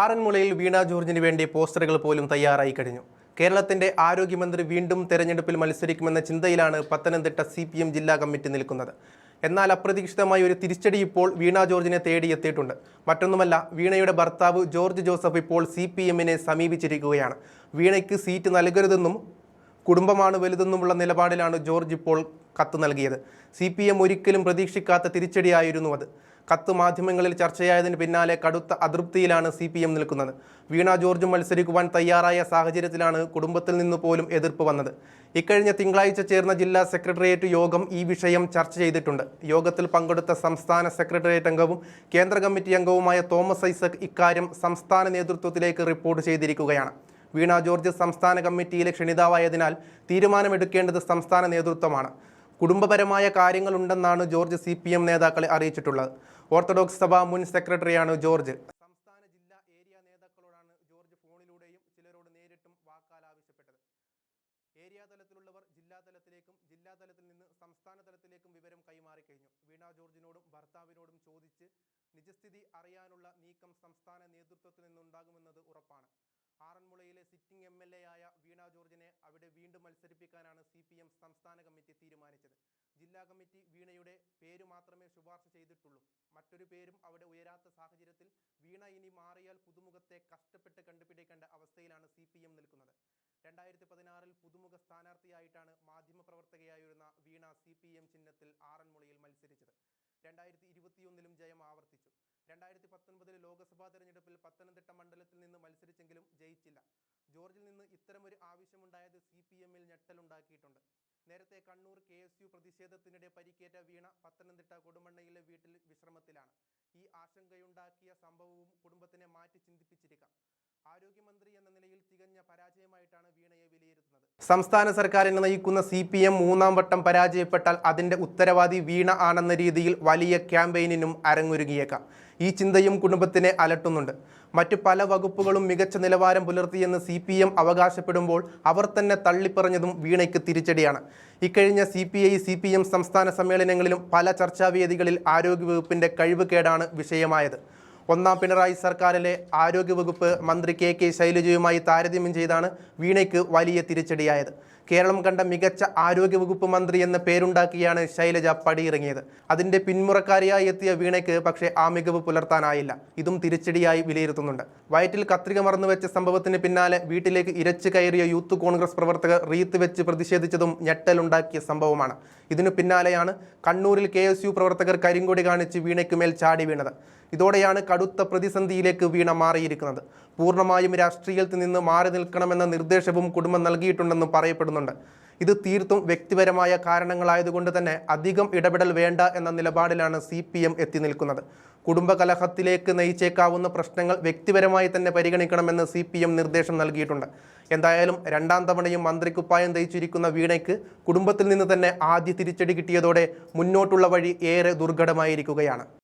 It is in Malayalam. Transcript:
ആറന്മുളയിൽ വീണ ജോർജിന് വേണ്ടി പോസ്റ്ററുകൾ പോലും തയ്യാറായി കഴിഞ്ഞു. കേരളത്തിന്റെ ആരോഗ്യമന്ത്രി വീണ്ടും തെരഞ്ഞെടുപ്പിൽ മത്സരിക്കുമെന്ന ചിന്തയിലാണ് പത്തനംതിട്ട CPM ജില്ലാ കമ്മിറ്റി നിൽക്കുന്നത്. എന്നാൽ അപ്രതീക്ഷിതമായ ഒരു തിരിച്ചടി ഇപ്പോൾ വീണ ജോർജിനെ തേടിയെത്തിയിട്ടുണ്ട്. മറ്റൊന്നുമല്ല, വീണയുടെ ഭർത്താവ് ജോർജ് ജോസഫ് ഇപ്പോൾ CPMനെ സമീപിച്ചിരിക്കുകയാണ്. വീണയ്ക്ക് സീറ്റ് നൽകരുതെന്നും കുടുംബമാണ് വലുതെന്നുമുള്ള നിലപാടിലാണ് ജോർജ് ഇപ്പോൾ കത്ത് നൽകിയത്. CPM ഒരിക്കലും പ്രതീക്ഷിക്കാത്ത തിരിച്ചടിയായിരുന്നു അത്. കത്ത് മാധ്യമങ്ങളിൽ ചർച്ചയായതിന് പിന്നാലെ കടുത്ത അതൃപ്തിയിലാണ് CPM നിൽക്കുന്നത്. വീണ ജോർജ് മത്സരിക്കുവാൻ തയ്യാറായ സാഹചര്യത്തിലാണ് കുടുംബത്തിൽ നിന്ന് പോലും എതിർപ്പ് വന്നത്. ഇക്കഴിഞ്ഞ തിങ്കളാഴ്ച ചേർന്ന ജില്ലാ സെക്രട്ടേറിയറ്റ് യോഗം ഈ വിഷയം ചർച്ച ചെയ്തിട്ടുണ്ട്. യോഗത്തിൽ പങ്കെടുത്ത സംസ്ഥാന സെക്രട്ടേറിയറ്റ് അംഗവും കേന്ദ്ര കമ്മിറ്റി അംഗവുമായ തോമസ് ഐസക് ഇക്കാര്യം സംസ്ഥാന നേതൃത്വത്തിലേക്ക് റിപ്പോർട്ട് ചെയ്തിരിക്കുകയാണ്. വീണ ജോർജ് സംസ്ഥാന കമ്മിറ്റിയിലെ ക്ഷണിതാവായതിനാൽ തീരുമാനമെടുക്കേണ്ടത് സംസ്ഥാന നേതൃത്വമാണ്. കുടുംബപരമായ കാര്യങ്ങളുണ്ടെന്നാണ് ജോർജ് CPM നേതാക്കളെ അറിയിച്ചിട്ടുള്ളത്. ഓർത്തഡോക്സ് സഭ മുൻ സെക്രട്ടറിയാണ് ജോർജ്. സംസ്ഥാന ജില്ലാ ഏരിയ നേതാക്കളോടാണ് ജോർജ് ഫോണിലൂടെയും ചിലരോട് നേരിട്ടും വാക്കാൽ ആവശ്യപ്പെട്ടത്. ഏരിയ തലത്തിലുള്ളവർ ജില്ലാ തലത്തിലേക്കും ജില്ലാ തലത്തിൽ നിന്ന് സംസ്ഥാന തലത്തിലേക്കും വിവരം കൈമാറി കഴിഞ്ഞു. വീണ ജോർജിനോടും ഭർത്താവിനോടും ചോദിച്ച് നിജസ്ഥിതി അറിയാനുള്ള നീക്കം സംസ്ഥാന നേതൃത്വത്തിൽ നിന്നുണ്ടാകുമെന്നത് ഉറപ്പാണ്. ആറന്മുളയിലെ സിറ്റിംഗ് MLA ആയ വീണ ജോർജിനെ അവിടെ വീണ്ടും മത്സരിപ്പിക്കാനാണ് CPM സംസ്ഥാന കമ്മിറ്റി തീരുമാനിച്ചത്. ജില്ലാ കമ്മിറ്റി വീണയുടെ പേര് മാത്രമേ ശുപാർശ ചെയ്തിട്ടുള്ളൂ. മറ്റൊരു പേരും അവിടെ ഉയരാത്ത സാഹചര്യത്തിൽ വീണ ഇനി മാറിയാൽ പുതുമുഖത്തെ കഷ്ടപ്പെട്ട് കണ്ടുപിടിക്കേണ്ട അവസ്ഥയിലാണ് CPM നിൽക്കുന്നത്. 2016 പുതുമുഖ സ്ഥാനാർത്ഥിയായിട്ടാണ് മാധ്യമപ്രവർത്തകയായിരുന്ന വീണ CPM ചിഹ്നത്തിൽ ആറന്മുളയിൽ മത്സരിച്ചത്. 2021 ജയം ആവർത്തിച്ചു. 2019 ലോക്സഭാ തെരഞ്ഞെടുപ്പിൽ പത്തനംതിട്ട മണ്ഡലത്തിൽ നിന്ന് മത്സരിച്ചെങ്കിലും ജയിച്ചില്ല. ജോർജിൽ നിന്ന് ഇത്തരമൊരു ആവശ്യമുണ്ടായത് CPMൽ ഞെട്ടലുണ്ടാക്കിയിട്ടുണ്ട്. നേരത്തെ കണ്ണൂർ KSU പ്രതിഷേധത്തിനിടെ പരിക്കേറ്റ വീണ പത്തനംതിട്ട കൊടുമണ്ണയിലെ വീട്ടിൽ വിശ്രമത്തിലാണ്. ഈ ആശങ്കയുണ്ടാക്കിയ സംഭവവും കുടുംബത്തിനെ മാറ്റി ചിന്തിപ്പിച്ചിരിക്കാം. ആരോഗ്യമന്ത്രി എന്ന നിലയിൽ തികഞ്ഞ പരാജയമായിട്ടാണ് വീണയെ വിലയിരുത്തുന്നത്. സംസ്ഥാന സർക്കാരിനെ നയിക്കുന്ന CPM മൂന്നാം വട്ടം പരാജയപ്പെട്ടാൽ അതിന്റെ ഉത്തരവാദി വീണ ആണെന്ന രീതിയിൽ വലിയ ക്യാമ്പയിനും അരങ്ങൊരുങ്ങിയേക്കാം. ഈ ചിന്തയും കുടുംബത്തിനെ അലട്ടുന്നുണ്ട്. മറ്റു പല വകുപ്പുകളും മികച്ച നിലവാരം പുലർത്തിയെന്ന് CPM അവകാശപ്പെടുമ്പോൾ അവർ തന്നെ തള്ളിപ്പറഞ്ഞതും വീണയ്ക്ക് തിരിച്ചടിയാണ്. ഇക്കഴിഞ്ഞ CPI-CPM സംസ്ഥാന സമ്മേളനങ്ങളിലും പല ചർച്ചാവേദികളിൽ ആരോഗ്യവകുപ്പിന്റെ കഴിവുകേടാണ് വിഷയമായത്. ഒന്നാം പിണറായി സർക്കാരിലെ ആരോഗ്യവകുപ്പ് മന്ത്രി KK ശൈലജയുമായി താരതമ്യം ചെയ്താണ് വീണയ്ക്ക് വലിയ തിരിച്ചടിയായത്. കേരളം കണ്ട മികച്ച ആരോഗ്യവകുപ്പ് മന്ത്രി എന്ന പേരുണ്ടാക്കിയാണ് ശൈലജ പടിയിറങ്ങിയത്. അതിൻ്റെ പിന്മുറക്കാരിയായി എത്തിയ വീണയ്ക്ക് പക്ഷേ ആ മികവ് പുലർത്താനായില്ല. ഇതും തിരിച്ചടിയായി വിലയിരുത്തുന്നുണ്ട്. വയറ്റിൽ കത്രിക മറന്നുവെച്ച സംഭവത്തിന് പിന്നാലെ വീട്ടിലേക്ക് ഇരച്ചു കയറിയ യൂത്ത് കോൺഗ്രസ് പ്രവർത്തകർ റീത്ത് വെച്ച് പ്രതിഷേധിച്ചതും ഞെട്ടലുണ്ടാക്കിയ സംഭവമാണ്. ഇതിനു പിന്നാലെയാണ് കണ്ണൂരിൽ KSU പ്രവർത്തകർ കരിങ്കൊടി കാണിച്ച് വീണയ്ക്കുമേൽ ചാടി വീണത്. ഇതോടെയാണ് കടുത്ത പ്രതിസന്ധിയിലേക്ക് വീണ മാറിയിരിക്കുന്നത്. പൂർണ്ണമായും രാഷ്ട്രീയത്തിൽ നിന്ന് മാറി നിൽക്കണമെന്ന നിർദ്ദേശവും കുടുംബം നൽകിയിട്ടുണ്ടെന്നും പറയപ്പെടുന്നുണ്ട്. ഇത് തീർത്തും വ്യക്തിപരമായ കാരണങ്ങളായതുകൊണ്ട് തന്നെ അധികം ഇടപെടൽ വേണ്ട എന്ന നിലപാടിലാണ് CPM എത്തി നിൽക്കുന്നത്. കുടുംബകലഹത്തിലേക്ക് നയിച്ചേക്കാവുന്ന പ്രശ്നങ്ങൾ വ്യക്തിപരമായി തന്നെ പരിഗണിക്കണമെന്ന് CPM നിർദ്ദേശം നൽകിയിട്ടുണ്ട്. എന്തായാലും രണ്ടാം തവണയും മന്ത്രിക്കുപ്പായം തയ്ച്ചിരിക്കുന്ന വീണയ്ക്ക് കുടുംബത്തിൽ നിന്ന് തന്നെ ആദ്യ തിരിച്ചടി കിട്ടിയതോടെ മുന്നോട്ടുള്ള വഴി ഏറെ ദുർഘടമായിരിക്കുകയാണ്.